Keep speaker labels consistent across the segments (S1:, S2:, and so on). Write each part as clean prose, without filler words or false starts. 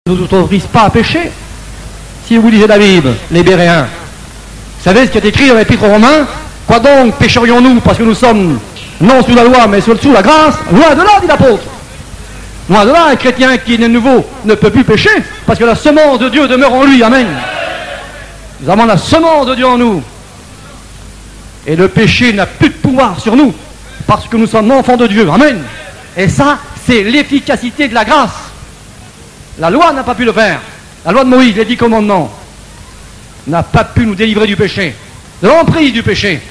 S1: ne nous autorise pas à pécher. Si vous lisez la Bible, les Béréens, vous savez ce qui est écrit dans l'Épître aux Romains? Quoi donc pécherions-nous parce que nous sommes non sous la loi mais sous la grâce? Loin de là, dit l'apôtre. Loin de là, un chrétien qui est né de nouveau ne peut plus pécher parce que la semence de Dieu demeure en lui. Amen. Nous avons la semence de Dieu en nous. Et le péché n'a plus de pouvoir sur nous parce que nous sommes enfants de Dieu. Amen. Et ça, c'est l'efficacité de la grâce. La loi n'a pas pu le faire. La loi de Moïse, les 10 commandements, n'a pas pu nous délivrer du péché, de l'emprise du péché.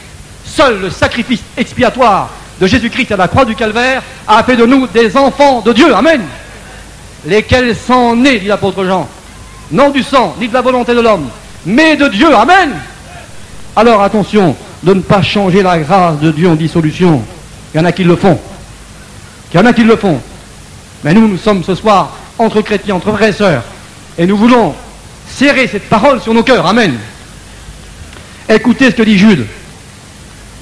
S1: Seul le sacrifice expiatoire de Jésus-Christ à la croix du Calvaire a fait de nous des enfants de Dieu. Amen. Lesquels sont nés, dit l'apôtre Jean, non du sang, ni de la volonté de l'homme, mais de Dieu. Amen. Alors attention de ne pas changer la grâce de Dieu en dissolution. Il y en a qui le font. Il y en a qui le font. Mais nous sommes ce soir entre chrétiens, entre frères et sœurs, et nous voulons serrer cette parole sur nos cœurs. Amen. Écoutez ce que dit Jude.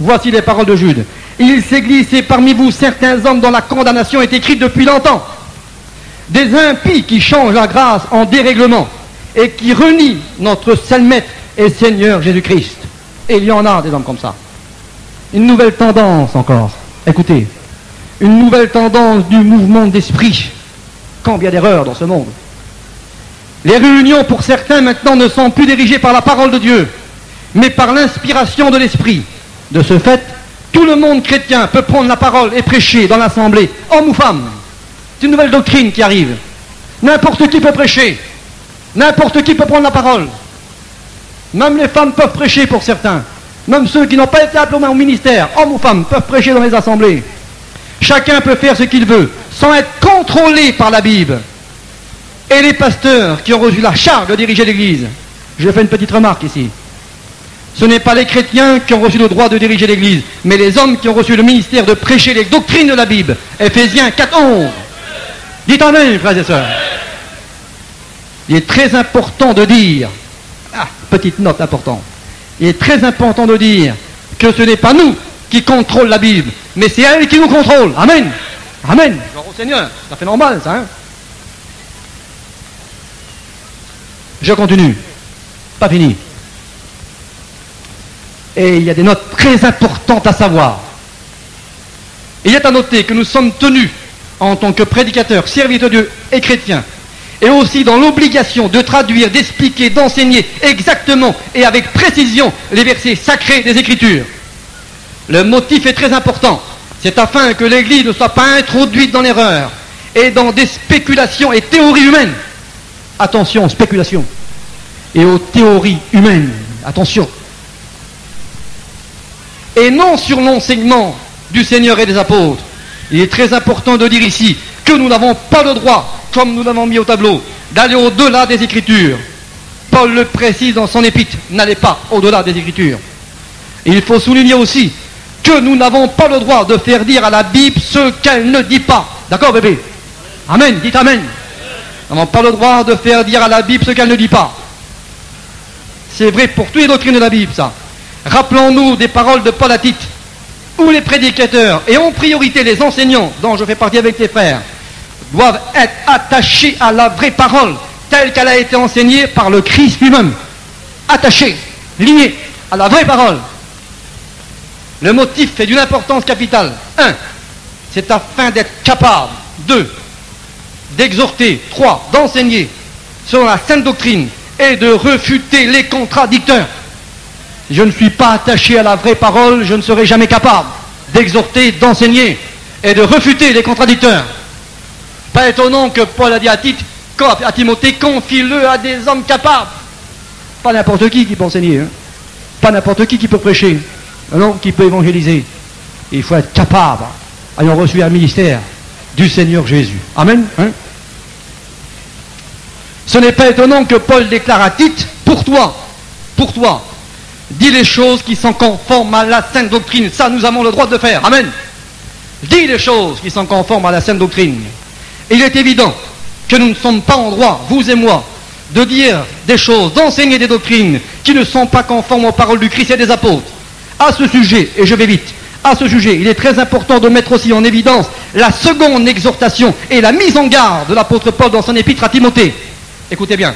S1: Voici les paroles de Jude. Il s'est glissé parmi vous certains hommes dont la condamnation est écrite depuis longtemps. Des impies qui changent la grâce en dérèglement et qui renient notre seul maître et Seigneur Jésus-Christ. Et il y en a des hommes comme ça. Une nouvelle tendance encore. Écoutez. Une nouvelle tendance du mouvement d'esprit. Combien d'erreurs dans ce monde. Les réunions pour certains maintenant ne sont plus dirigées par la parole de Dieu, mais par l'inspiration de l'esprit. De ce fait, tout le monde chrétien peut prendre la parole et prêcher dans l'assemblée, homme ou femme. C'est une nouvelle doctrine qui arrive. N'importe qui peut prêcher. N'importe qui peut prendre la parole. Même les femmes peuvent prêcher pour certains. Même ceux qui n'ont pas été appelés au ministère, hommes ou femmes, peuvent prêcher dans les assemblées. Chacun peut faire ce qu'il veut, sans être contrôlé par la Bible. Et les pasteurs qui ont reçu la charge de diriger l'Église. Je fais une petite remarque ici. Ce n'est pas les chrétiens qui ont reçu le droit de diriger l'Église, mais les hommes qui ont reçu le ministère de prêcher les doctrines de la Bible. Éphésiens 4:11. Dites amen, frères et sœurs. Il est très important de dire, petite note importante, il est très important de dire que ce n'est pas nous qui contrôlons la Bible, mais c'est elle qui nous contrôle. Amen. Amen. Gloire au Seigneur. Ça fait normal, ça, hein? Je continue. Pas fini. Et il y a des notes très importantes à savoir. Il est à noter que nous sommes tenus, en tant que prédicateurs, serviteurs de Dieu et chrétiens, et aussi dans l'obligation de traduire, d'expliquer, d'enseigner exactement et avec précision les versets sacrés des Écritures. Le motif est très important. C'est afin que l'Église ne soit pas introduite dans l'erreur et dans des spéculations et théories humaines. Attention, spéculation. Et aux théories humaines. Attention. Et non sur l'enseignement du Seigneur et des apôtres. Il est très important de dire ici que nous n'avons pas le droit, comme nous l'avons mis au tableau, d'aller au-delà des Écritures. Paul le précise dans son épître, n'allez pas au-delà des Écritures. Et il faut souligner aussi que nous n'avons pas le droit de faire dire à la Bible ce qu'elle ne dit pas. D'accord, bébé? Amen, dites amen. Nous n'avons pas le droit de faire dire à la Bible ce qu'elle ne dit pas. C'est vrai pour toutes les doctrines de la Bible, ça. Rappelons-nous des paroles de Paul à Tite, où les prédicateurs, et en priorité les enseignants, dont je fais partie avec tes frères, doivent être attachés à la vraie parole, telle qu'elle a été enseignée par le Christ lui-même. Attachés, liés à la vraie parole. Le motif est d'une importance capitale. 1. C'est afin d'être capable. 2. D'exhorter. 3. D'enseigner selon la sainte doctrine et de refuter les contradicteurs. Si je ne suis pas attaché à la vraie parole, je ne serai jamais capable d'exhorter, d'enseigner et de refuter les contradicteurs. Pas étonnant que Paul a dit à Tite, à Timothée, confie-le à des hommes capables. Pas n'importe qui peut enseigner, hein. Pas n'importe qui peut prêcher, non, qui peut évangéliser. Il faut être capable, ayant reçu un ministère du Seigneur Jésus. Amen, hein. Ce n'est pas étonnant que Paul déclare à Tite, pour toi, dis les choses qui sont conformes à la sainte doctrine. Ça, nous avons le droit de le faire. Amen. Dis les choses qui sont conformes à la sainte doctrine. Il est évident que nous ne sommes pas en droit, vous et moi, de dire des choses, d'enseigner des doctrines qui ne sont pas conformes aux paroles du Christ et des apôtres. À ce sujet, et je vais vite, à ce sujet, il est très important de mettre aussi en évidence la seconde exhortation et la mise en garde de l'apôtre Paul dans son épître à Timothée. écoutez bien,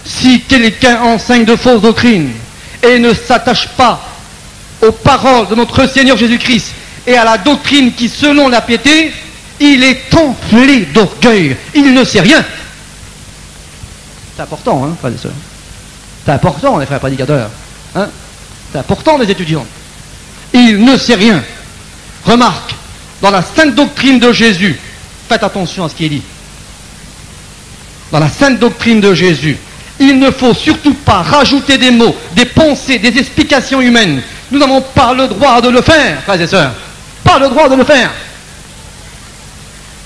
S1: si quelqu'un enseigne de fausses doctrines et ne s'attache pas aux paroles de notre Seigneur Jésus-Christ et à la doctrine qui, selon la piété, il est enflé d'orgueil, il ne sait rien. C'est important, hein, frères et sœurs. C'est important, les frères prédicateurs. Hein. C'est important, les étudiants. Il ne sait rien. Remarque, dans la sainte doctrine de Jésus, faites attention à ce qui est dit. Dans la sainte doctrine de Jésus, il ne faut surtout pas rajouter des mots, des pensées, des explications humaines. Nous n'avons pas le droit de le faire, frères et sœurs. Pas le droit de le faire.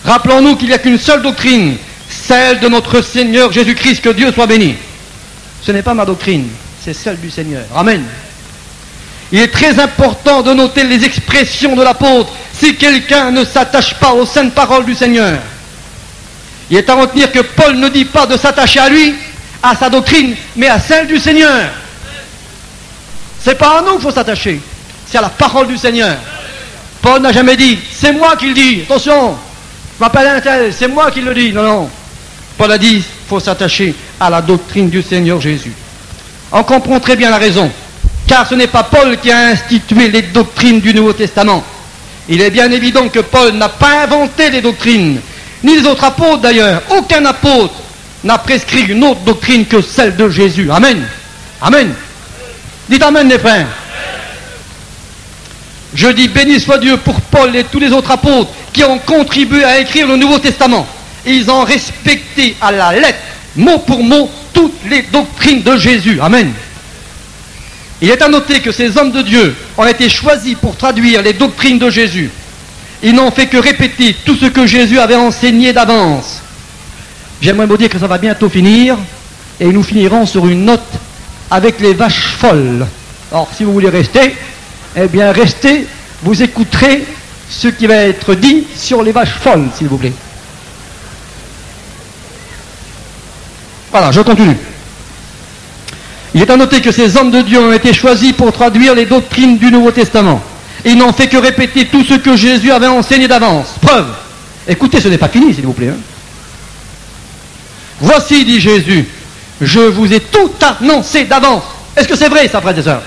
S1: Rappelons-nous qu'il n'y a qu'une seule doctrine, celle de notre Seigneur Jésus-Christ, que Dieu soit béni. Ce n'est pas ma doctrine, c'est celle du Seigneur. Amen. Il est très important de noter les expressions de l'apôtre si quelqu'un ne s'attache pas aux saintes paroles du Seigneur. Il est à retenir que Paul ne dit pas de s'attacher à lui, à sa doctrine, mais à celle du Seigneur. C'est pas à nous qu'il faut s'attacher, c'est à la parole du Seigneur. Paul n'a jamais dit, c'est moi qui le dis, attention, je m'appelle un tel, c'est moi qui le dis. Non, non. Paul a dit, il faut s'attacher à la doctrine du Seigneur Jésus. On comprend très bien la raison, car ce n'est pas Paul qui a institué les doctrines du Nouveau Testament. Il est bien évident que Paul n'a pas inventé les doctrines, ni les autres apôtres d'ailleurs. Aucun apôtre n'a prescrit une autre doctrine que celle de Jésus. Amen. Amen. Dites Amen, les frères. Je dis béni soit Dieu pour Paul et tous les autres apôtres qui ont contribué à écrire le Nouveau Testament. Ils ont respecté à la lettre, mot pour mot, toutes les doctrines de Jésus. Amen. Il est à noter que ces hommes de Dieu ont été choisis pour traduire les doctrines de Jésus. Ils n'ont fait que répéter tout ce que Jésus avait enseigné d'avance. J'aimerais vous dire que ça va bientôt finir, et nous finirons sur une note avec les vaches folles. Alors, si vous voulez rester, eh bien restez, vous écouterez ce qui va être dit sur les vaches folles, s'il vous plaît. Voilà, je continue. Il est à noter que ces hommes de Dieu ont été choisis pour traduire les doctrines du Nouveau Testament. Ils n'ont fait que répéter tout ce que Jésus avait enseigné d'avance. Preuve. Écoutez, ce n'est pas fini, s'il vous plaît. Hein. Voici, dit Jésus, je vous ai tout annoncé d'avance. Est-ce que c'est vrai, ça, frères et sœurs?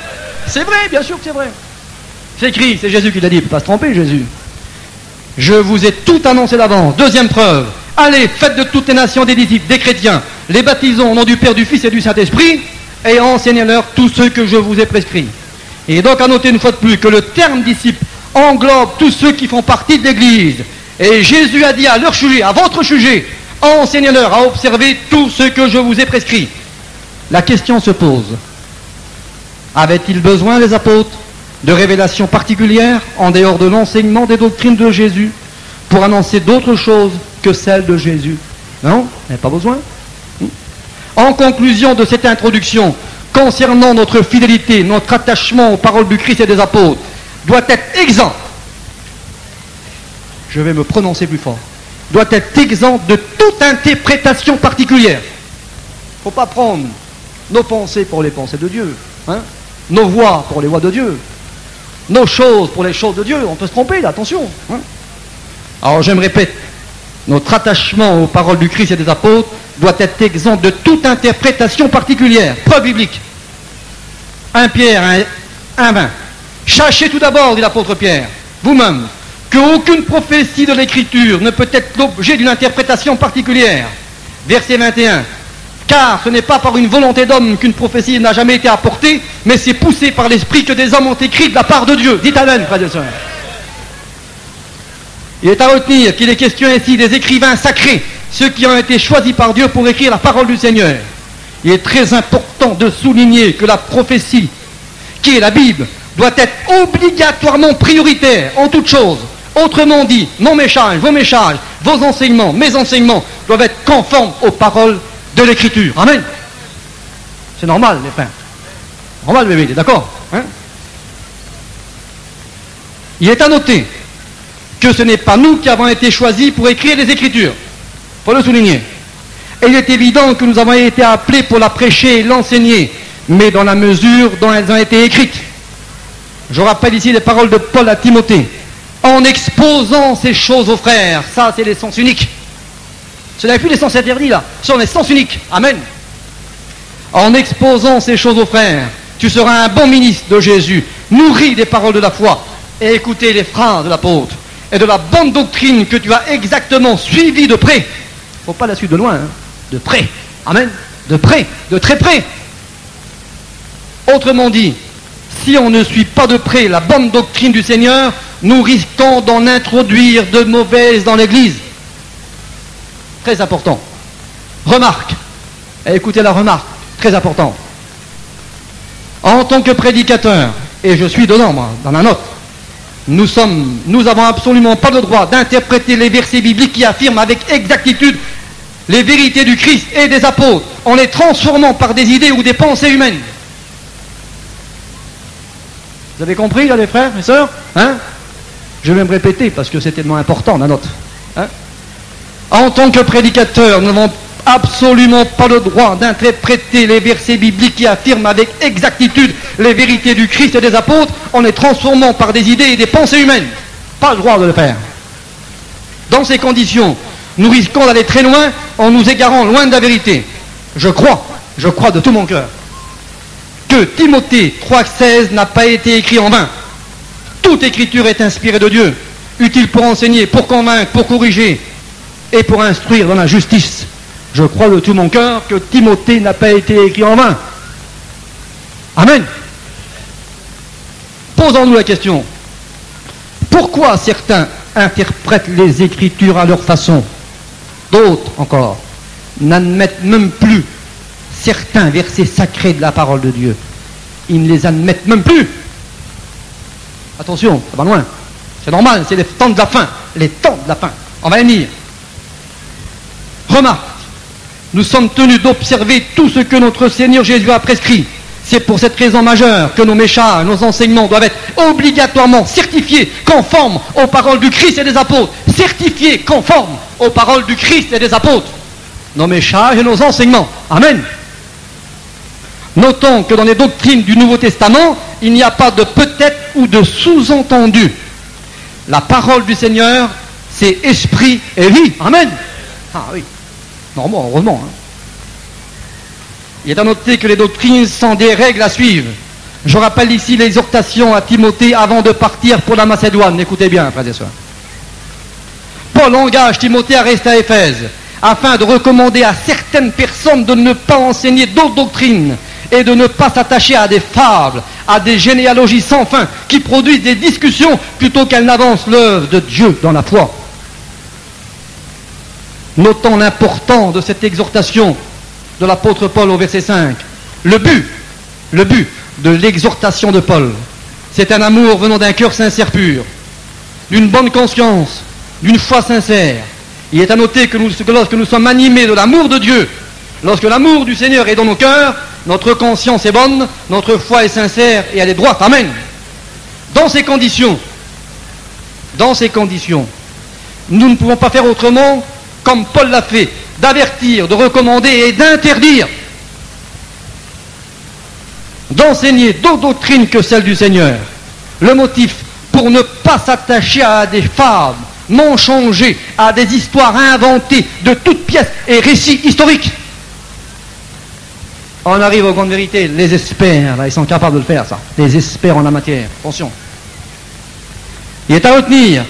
S1: C'est vrai, bien sûr que c'est vrai. C'est écrit, c'est Jésus qui l'a dit, il ne peut pas se tromper, Jésus. Je vous ai tout annoncé d'avance. Deuxième preuve. Allez, faites de toutes les nations des disciples, des chrétiens, les baptisons au nom du Père, du Fils et du Saint-Esprit, et enseignez-leur tout ce que je vous ai prescrit. Et donc à noter une fois de plus que le terme disciple englobe tous ceux qui font partie de l'Église. Et Jésus a dit à leur sujet, à votre sujet, enseignez-leur à observer tout ce que je vous ai prescrit. La question se pose. Avaient-ils besoin, les apôtres, de révélations particulières en dehors de l'enseignement des doctrines de Jésus pour annoncer d'autres choses que celles de Jésus? Non, il n'y a pas besoin. En conclusion de cette introduction, concernant notre fidélité, notre attachement aux paroles du Christ et des apôtres, doit être exempt, je vais me prononcer plus fort, doit être exempt de toute interprétation particulière. Il ne faut pas prendre nos pensées pour les pensées de Dieu, hein, nos voix pour les voix de Dieu, nos choses pour les choses de Dieu. On peut se tromper, là, attention. Hein. Alors je me répète, notre attachement aux paroles du Christ et des apôtres doit être exempt de toute interprétation particulière. Preuve biblique. 1 Pierre 1,20. Sachez tout d'abord, dit l'apôtre Pierre, vous-même, qu'aucune prophétie de l'Écriture ne peut être l'objet d'une interprétation particulière. Verset 21. Car ce n'est pas par une volonté d'homme qu'une prophétie n'a jamais été apportée, mais c'est poussé par l'Esprit que des hommes ont écrit de la part de Dieu. Dites Amen, frères et sœurs. Il est à retenir qu'il est question ici des écrivains sacrés, ceux qui ont été choisis par Dieu pour écrire la parole du Seigneur. Il est très important de souligner que la prophétie, qui est la Bible, doit être obligatoirement prioritaire en toutes choses. Autrement dit, mon message, vos enseignements, mes enseignements doivent être conformes aux paroles de l'Écriture. Amen. C'est normal, les frères. Normal, bébé, d'accord, hein? Il est à noter que ce n'est pas nous qui avons été choisis pour écrire les Écritures. Il faut le souligner. Et il est évident que nous avons été appelés pour la prêcher et l'enseigner, mais dans la mesure dont elles ont été écrites. Je rappelle ici les paroles de Paul à Timothée. En exposant ces choses aux frères, ça c'est l'essence unique. Ce n'est plus les sens interdits là, ce sont les sens uniques. Amen. En exposant ces choses aux frères, tu seras un bon ministre de Jésus, nourri des paroles de la foi, et écoutez les phrases de l'apôtre, et de la bonne doctrine que tu as exactement suivie de près. Il ne faut pas la suivre de loin, hein. De près. Amen. De près, de très près. Autrement dit, si on ne suit pas de près la bonne doctrine du Seigneur, nous risquons d'en introduire de mauvaises dans l'Église. Très important. Remarque. Écoutez la remarque. Très important. En tant que prédicateur, et je suis dedans, moi, dans la note, nous avons absolument pas le droit d'interpréter les versets bibliques qui affirment avec exactitude les vérités du Christ et des apôtres en les transformant par des idées ou des pensées humaines. Vous avez compris, là, les frères et sœurs, hein? Je vais me répéter parce que c'est tellement important, la note. Hein? En tant que prédicateur, nous n'avons absolument pas le droit d'interpréter les versets bibliques qui affirment avec exactitude les vérités du Christ et des apôtres en les transformant par des idées et des pensées humaines. Pas le droit de le faire. Dans ces conditions, nous risquons d'aller très loin en nous égarant loin de la vérité. Je crois de tout mon cœur, que Timothée 3,16 n'a pas été écrit en vain. Toute écriture est inspirée de Dieu, utile pour enseigner, pour convaincre, pour corriger et pour instruire dans la justice. Je crois de tout mon cœur que Timothée n'a pas été écrit en vain. Amen. Posons-nous la question. Pourquoi certains interprètent les Écritures à leur façon? D'autres encore n'admettent même plus certains versets sacrés de la parole de Dieu. Ils ne les admettent même plus. Attention, ça va loin. C'est normal, c'est les temps de la fin. Les temps de la fin. On va y venir. Remarque, nous sommes tenus d'observer tout ce que notre Seigneur Jésus a prescrit. C'est pour cette raison majeure que nos messages, nos enseignements doivent être obligatoirement certifiés, conformes aux paroles du Christ et des apôtres. Certifiés, conformes aux paroles du Christ et des apôtres. Nos messages et nos enseignements. Amen. Notons que dans les doctrines du Nouveau Testament, il n'y a pas de peut-être ou de sous-entendu. La parole du Seigneur, c'est esprit et vie. Amen. Ah oui. Normalement, heureusement. Hein. Il est à noter que les doctrines sont des règles à suivre. Je rappelle ici l'exhortation à Timothée avant de partir pour la Macédoine. Écoutez bien, frères et sœurs. Paul engage Timothée à rester à Éphèse, afin de recommander à certaines personnes de ne pas enseigner d'autres doctrines et de ne pas s'attacher à des fables, à des généalogies sans fin qui produisent des discussions plutôt qu'elles n'avancent l'œuvre de Dieu dans la foi. Notons l'importance de cette exhortation de l'apôtre Paul au verset 5. Le but de l'exhortation de Paul, c'est un amour venant d'un cœur sincère pur, d'une bonne conscience, d'une foi sincère. Il est à noter que lorsque nous sommes animés de l'amour de Dieu, lorsque l'amour du Seigneur est dans nos cœurs, notre conscience est bonne, notre foi est sincère et elle est droite. Amen. Dans ces conditions, nous ne pouvons pas faire autrement, comme Paul l'a fait, d'avertir, de recommander et d'interdire d'enseigner d'autres doctrines que celles du Seigneur. Le motif, pour ne pas s'attacher à des fables, mensongers, à des histoires inventées de toutes pièces et récits historiques. On arrive aux grandes vérités. Les experts, là, ils sont capables de le faire, ça. Les experts en la matière. Attention. Il est à retenir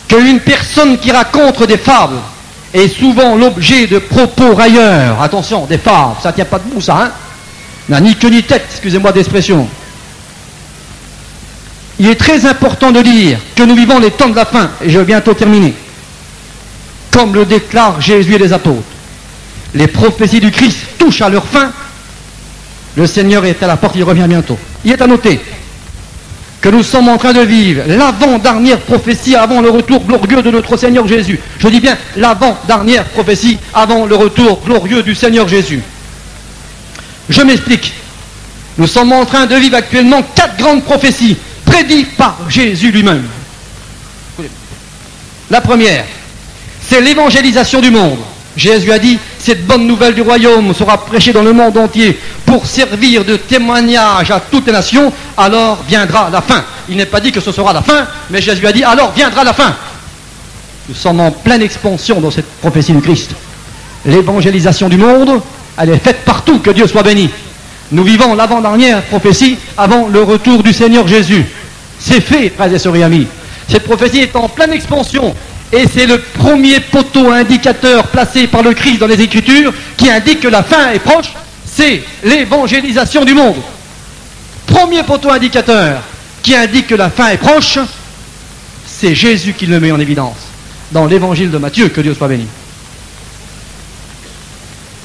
S1: qu'une personne qui raconte des fables est souvent l'objet de propos railleurs. Attention, des fables, ça ne tient pas debout, ça, hein. N'a ni queue ni tête, excusez-moi d'expression. Il est très important de dire que nous vivons les temps de la fin, et je vais bientôt terminer. Comme le déclarent Jésus et les apôtres. Les prophéties du Christ touchent à leur fin. Le Seigneur est à la porte, il revient bientôt. Il est à noter que nous sommes en train de vivre l'avant-dernière prophétie avant le retour glorieux de notre Seigneur Jésus. Je dis bien l'avant-dernière prophétie avant le retour glorieux du Seigneur Jésus. Je m'explique. Nous sommes en train de vivre actuellement 4 grandes prophéties prédites par Jésus lui-même. La première, c'est l'évangélisation du monde. Jésus a dit, cette bonne nouvelle du royaume sera prêchée dans le monde entier pour servir de témoignage à toutes les nations, alors viendra la fin. Il n'est pas dit que ce sera la fin, mais Jésus a dit, alors viendra la fin. Nous sommes en pleine expansion dans cette prophétie du Christ. L'évangélisation du monde, elle est faite partout, que Dieu soit béni. Nous vivons l'avant-dernière prophétie avant le retour du Seigneur Jésus. C'est fait, frères et sœurs et amis. Cette prophétie est en pleine expansion. Et c'est le premier poteau indicateur placé par le Christ dans les Écritures qui indique que la fin est proche. C'est l'évangélisation du monde. Premier poteau indicateur qui indique que la fin est proche, c'est Jésus qui le met en évidence dans l'évangile de Matthieu, que Dieu soit béni.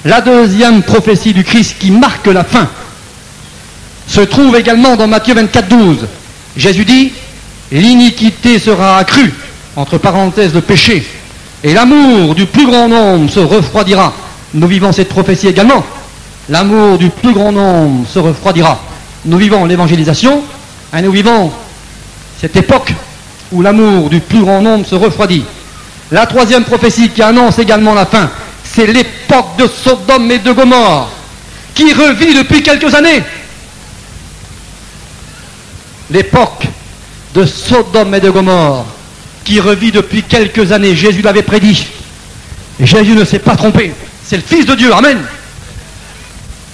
S1: La deuxième prophétie du Christ qui marque la fin se trouve également dans Matthieu 24, 12. Jésus dit, l'iniquité sera accrue, entre parenthèses le péché, et l'amour du plus grand nombre se refroidira. Nous vivons cette prophétie également. L'amour du plus grand nombre se refroidira. Nous vivons l'évangélisation, et nous vivons cette époque où l'amour du plus grand nombre se refroidit. La troisième prophétie qui annonce également la fin, c'est l'époque de Sodome et de Gomorrhe, qui revit depuis quelques années. L'époque de Sodome et de Gomorrhe, qui revit depuis quelques années. Jésus l'avait prédit. Et Jésus ne s'est pas trompé. C'est le Fils de Dieu. Amen.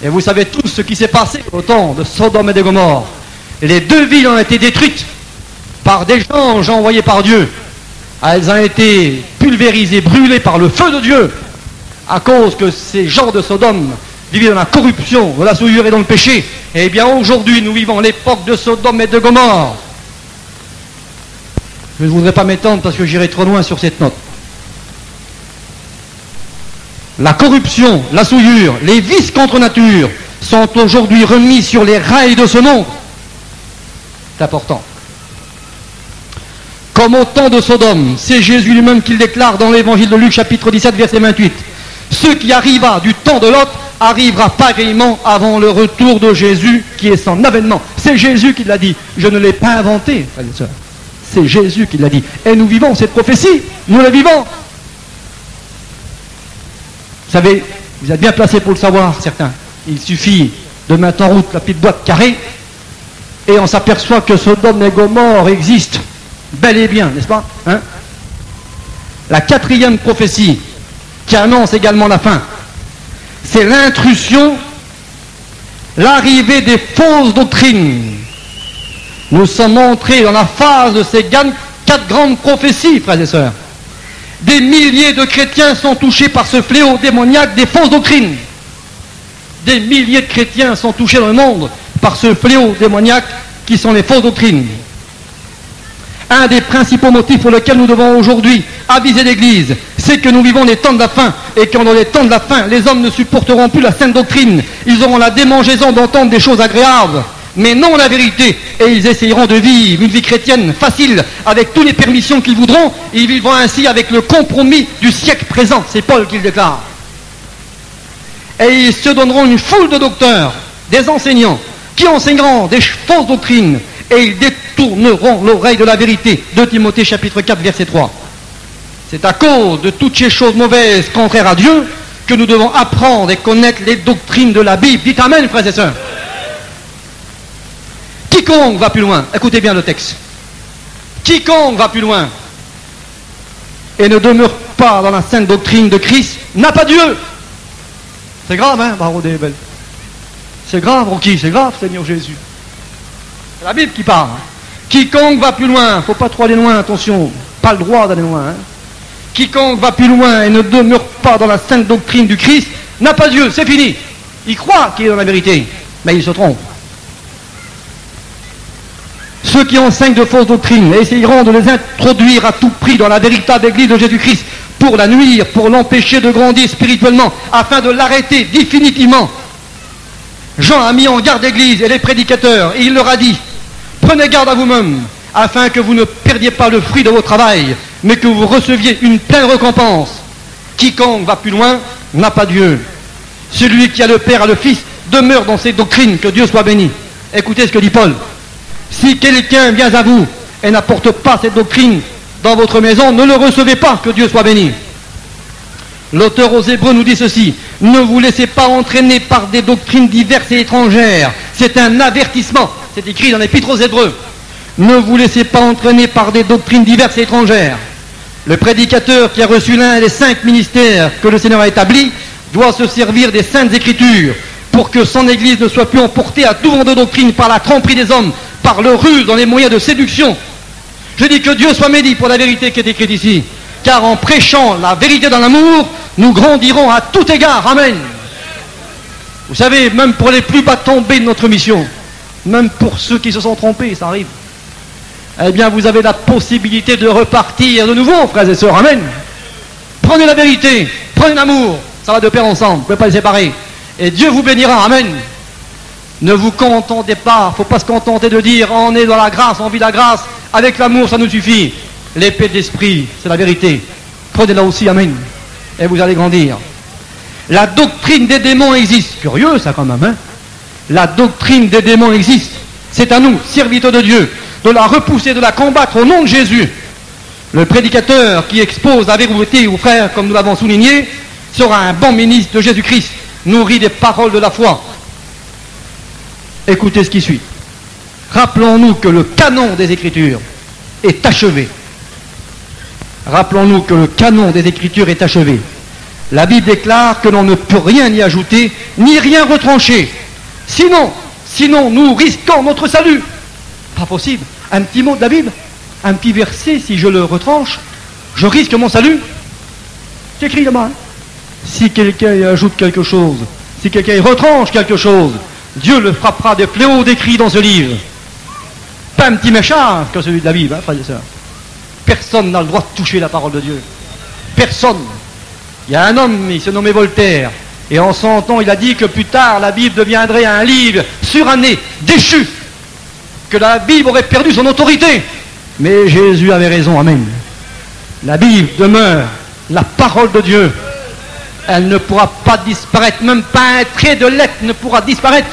S1: Et vous savez tous ce qui s'est passé au temps de Sodome et de Gomorrhe. Les deux villes ont été détruites par des anges envoyés par Dieu. Elles ont été pulvérisées, brûlées par le feu de Dieu, à cause que ces gens de Sodome vivaient dans la corruption, dans la souillure et dans le péché. Et bien aujourd'hui, nous vivons l'époque de Sodome et de Gomorrhe. Je ne voudrais pas m'étendre parce que j'irai trop loin sur cette note. La corruption, la souillure, les vices contre nature sont aujourd'hui remis sur les rails de ce monde. C'est important. Comme au temps de Sodome, c'est Jésus lui-même qui le déclare dans l'évangile de Luc chapitre 17 verset 28. Ce qui arriva du temps de Lot arrivera pareillement avant le retour de Jésus qui est son avènement. C'est Jésus qui l'a dit. Je ne l'ai pas inventé, frères et sœurs. C'est Jésus qui l'a dit. Et nous vivons cette prophétie. Nous la vivons. Vous savez, vous êtes bien placés pour le savoir, certains. Il suffit de mettre en route la petite boîte carrée et on s'aperçoit que Sodome et Gomorrhe existent bel et bien, n'est-ce pas, hein? La quatrième prophétie qui annonce également la fin, c'est l'intrusion, l'arrivée des fausses doctrines. Nous sommes entrés dans la phase de ces quatre grandes prophéties, frères et sœurs. Des milliers de chrétiens sont touchés par ce fléau démoniaque des fausses doctrines. Des milliers de chrétiens sont touchés dans le monde par ce fléau démoniaque qui sont les fausses doctrines. Un des principaux motifs pour lesquels nous devons aujourd'hui aviser l'Église, c'est que nous vivons les temps de la fin, et quand dans les temps de la fin, les hommes ne supporteront plus la sainte doctrine. Ils auront la démangeaison d'entendre des choses agréables, mais non la vérité, et ils essayeront de vivre une vie chrétienne facile, avec toutes les permissions qu'ils voudront, et ils vivront ainsi avec le compromis du siècle présent, c'est Paul qui le déclare. Et ils se donneront une foule de docteurs, des enseignants, qui enseigneront des fausses doctrines, et ils détourneront l'oreille de la vérité. 2 Timothée chapitre 4 verset 3. C'est à cause de toutes ces choses mauvaises contraires à Dieu que nous devons apprendre et connaître les doctrines de la Bible. Dites Amen, frères et sœurs. Quiconque va plus loin, écoutez bien le texte. Quiconque va plus loin et ne demeure pas dans la sainte doctrine de Christ n'a pas Dieu. C'est grave, hein, Barreau des Belles. C'est grave, Rocky, c'est grave, Seigneur Jésus. C'est la Bible qui parle. Quiconque va plus loin, il ne faut pas trop aller loin, attention, pas le droit d'aller loin. Hein. Quiconque va plus loin et ne demeure pas dans la sainte doctrine du Christ n'a pas Dieu, c'est fini. Il croit qu'il est dans la vérité, mais il se trompe. Ceux qui enseignent de fausses doctrines essayeront de les introduire à tout prix dans la véritable Église de Jésus-Christ pour la nuire, pour l'empêcher de grandir spirituellement, afin de l'arrêter définitivement. Jean a mis en garde l'Église et les prédicateurs, et il leur a dit, prenez garde à vous-même, afin que vous ne perdiez pas le fruit de vos travail, mais que vous receviez une pleine récompense. Quiconque va plus loin n'a pas Dieu. Celui qui a le Père a le Fils demeure dans ses doctrines, que Dieu soit béni. Écoutez ce que dit Paul. Si quelqu'un vient à vous et n'apporte pas cette doctrine dans votre maison, ne le recevez pas, que Dieu soit béni. L'auteur aux Hébreux nous dit ceci, ne vous laissez pas entraîner par des doctrines diverses et étrangères. C'est un avertissement, c'est écrit dans l'Épître aux Hébreux. Ne vous laissez pas entraîner par des doctrines diverses et étrangères. Le prédicateur qui a reçu l'un des 5 ministères que le Seigneur a établis doit se servir des Saintes Écritures pour que son Église ne soit plus emportée à tout vent de doctrine par la tromperie des hommes, par le ruse dans les moyens de séduction. Je dis que Dieu soit béni pour la vérité qui est écrite ici, car en prêchant la vérité dans l'amour, nous grandirons à tout égard. Amen. Vous savez, même pour les plus bas tombés de notre mission, même pour ceux qui se sont trompés, ça arrive, eh bien vous avez la possibilité de repartir de nouveau, frères et sœurs. Amen. Prenez la vérité, prenez l'amour, ça va de pair ensemble, vous ne pouvez pas les séparer. Et Dieu vous bénira. Amen. Ne vous contentez pas, il ne faut pas se contenter de dire on est dans la grâce, on vit la grâce, avec l'amour ça nous suffit. L'épée de l'esprit, c'est la vérité. Prenez-la aussi, amen. Et vous allez grandir. La doctrine des démons existe. Curieux ça quand même, hein. La doctrine des démons existe. C'est à nous, serviteurs de Dieu, de la repousser, de la combattre au nom de Jésus. Le prédicateur qui expose la vérité aux frères, comme nous l'avons souligné, sera un bon ministre de Jésus-Christ, nourri des paroles de la foi. Écoutez ce qui suit. Rappelons-nous que le canon des Écritures est achevé. Rappelons-nous que le canon des Écritures est achevé. La Bible déclare que l'on ne peut rien y ajouter, ni rien retrancher. Sinon, nous risquons notre salut. Pas possible. Un petit mot de la Bible, un petit verset, si je le retranche, je risque mon salut. C'est écrit là-bas. Hein. Si quelqu'un y ajoute quelque chose, si quelqu'un y retranche quelque chose, Dieu le frappera de fléaux décrits dans ce livre. Pas un petit méchant que celui de la Bible, hein, frères et sœurs. Personne n'a le droit de toucher la parole de Dieu. Personne. Il y a un homme, il se nommait Voltaire, et en son temps, il a dit que plus tard, la Bible deviendrait un livre suranné, déchu, que la Bible aurait perdu son autorité. Mais Jésus avait raison, amen. La Bible demeure la parole de Dieu. Elle ne pourra pas disparaître, même pas un trait de lettre ne pourra disparaître.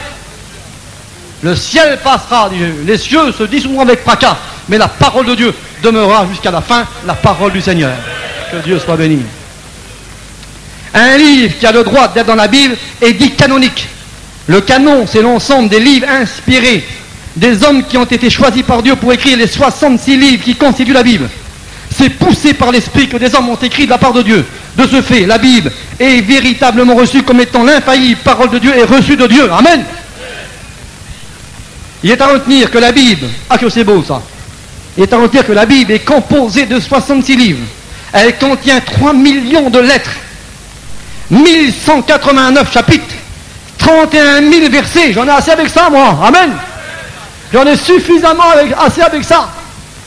S1: Le ciel passera, les cieux se dissoudront avec fracas, mais la parole de Dieu demeurera jusqu'à la fin, la parole du Seigneur. Que Dieu soit béni. Un livre qui a le droit d'être dans la Bible est dit canonique. Le canon, c'est l'ensemble des livres inspirés, des hommes qui ont été choisis par Dieu pour écrire les 66 livres qui constituent la Bible. C'est poussé par l'Esprit que des hommes ont écrit de la part de Dieu. De ce fait, la Bible est véritablement reçue comme étant l'infaillible parole de Dieu et reçue de Dieu. Amen. Il est à retenir que la Bible, ah que c'est beau ça, il est à retenir que la Bible est composée de 66 livres. Elle contient 3 millions de lettres, 1189 chapitres, 31 000 versets. J'en ai assez avec ça, moi. Amen. J'en ai suffisamment assez avec ça.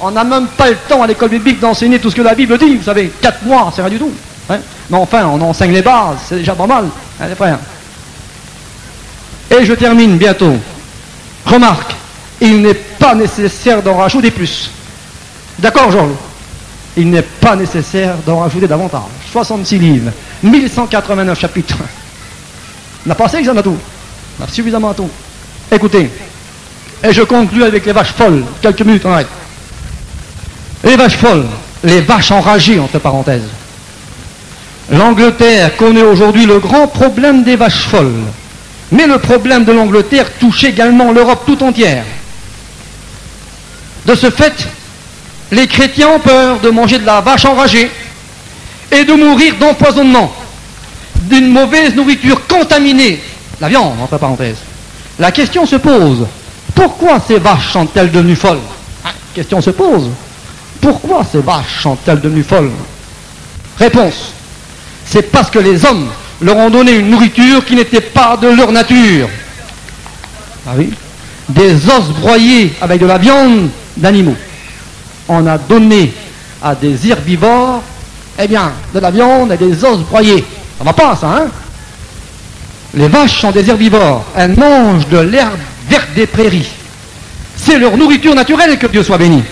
S1: On n'a même pas le temps à l'école biblique d'enseigner tout ce que la Bible dit. Vous savez, 4 mois, c'est rien du tout. Hein. Mais enfin, on enseigne les bases, c'est déjà pas mal, hein, les frères. Et je termine bientôt. Remarque, il n'est pas nécessaire d'en rajouter plus. D'accord, Georges? Il n'est pas nécessaire d'en rajouter davantage. 66 livres, 1189 chapitres. On n'a pas assez que ça, on a tout. On a suffisamment à tout. Écoutez, et je conclue avec les vaches folles. Quelques minutes, on arrête. Les vaches folles, les vaches enragées, entre parenthèses. L'Angleterre connaît aujourd'hui le grand problème des vaches folles. Mais le problème de l'Angleterre touche également l'Europe tout entière. De ce fait, les chrétiens ont peur de manger de la vache enragée et de mourir d'empoisonnement, d'une mauvaise nourriture contaminée, la viande, entre parenthèses. La question se pose, pourquoi ces vaches sont-elles devenues folles? La question se pose. Pourquoi ces vaches sont-elles devenues folles? Réponse. C'est parce que les hommes leur ont donné une nourriture qui n'était pas de leur nature. Ah oui. Des os broyés avec de la viande d'animaux. On a donné à des herbivores, eh bien, de la viande et des os broyés. Ça va pas, ça, hein? Les vaches sont des herbivores. Elles mangent de l'herbe verte des prairies. C'est leur nourriture naturelle, que Dieu soit béni.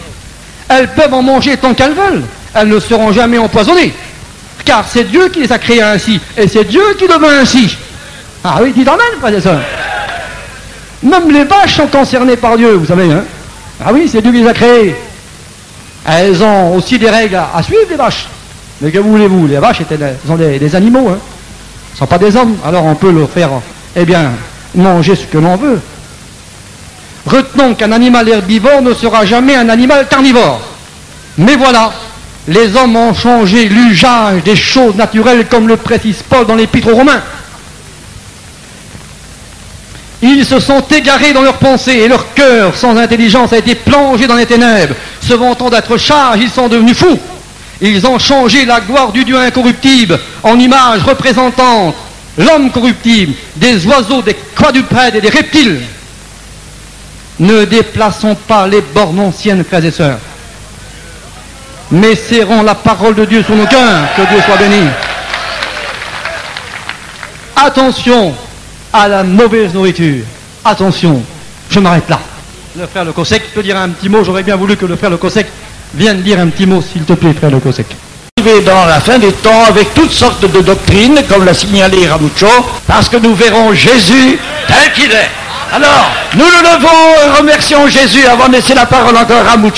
S1: Elles peuvent en manger tant qu'elles veulent. Elles ne seront jamais empoisonnées. Car c'est Dieu qui les a créées ainsi. Et c'est Dieu qui le veut ainsi. Ah oui, dites amen, frères et sœurs. Même les vaches sont concernées par Dieu, vous savez. Hein? Ah oui, c'est Dieu qui les a créées. Elles ont aussi des règles à suivre, les vaches. Mais que voulez-vous, les vaches sont des animaux. Hein? Ce ne sont pas des hommes. Alors on peut leur faire, eh bien, manger ce que l'on veut. Retenons qu'un animal herbivore ne sera jamais un animal carnivore. Mais voilà, les hommes ont changé l'usage des choses naturelles comme le précise Paul dans l'Épître aux Romains. Ils se sont égarés dans leurs pensées et leur cœur sans intelligence a été plongé dans les ténèbres. Se vantant d'être sages, ils sont devenus fous. Ils ont changé la gloire du Dieu incorruptible en image représentant l'homme corruptible, des oiseaux, des quadrupèdes et des reptiles. Ne déplaçons pas les bornes anciennes, frères et sœurs, mais serrons la parole de Dieu sur nos cœurs. Que Dieu soit béni. Attention à la mauvaise nourriture. Attention, je m'arrête là. Le frère Le Cossec peut dire un petit mot. J'aurais bien voulu que le frère Le Cossec vienne dire un petit mot, s'il te plaît, frère Le Cossec.
S2: Dans la fin des temps avec toutes sortes de doctrines, comme l'a signalé Ramucho, parce que nous verrons Jésus tel qu'il est. Alors, nous nous levons et remercions Jésus avant de laisser la parole encore à Ramucho.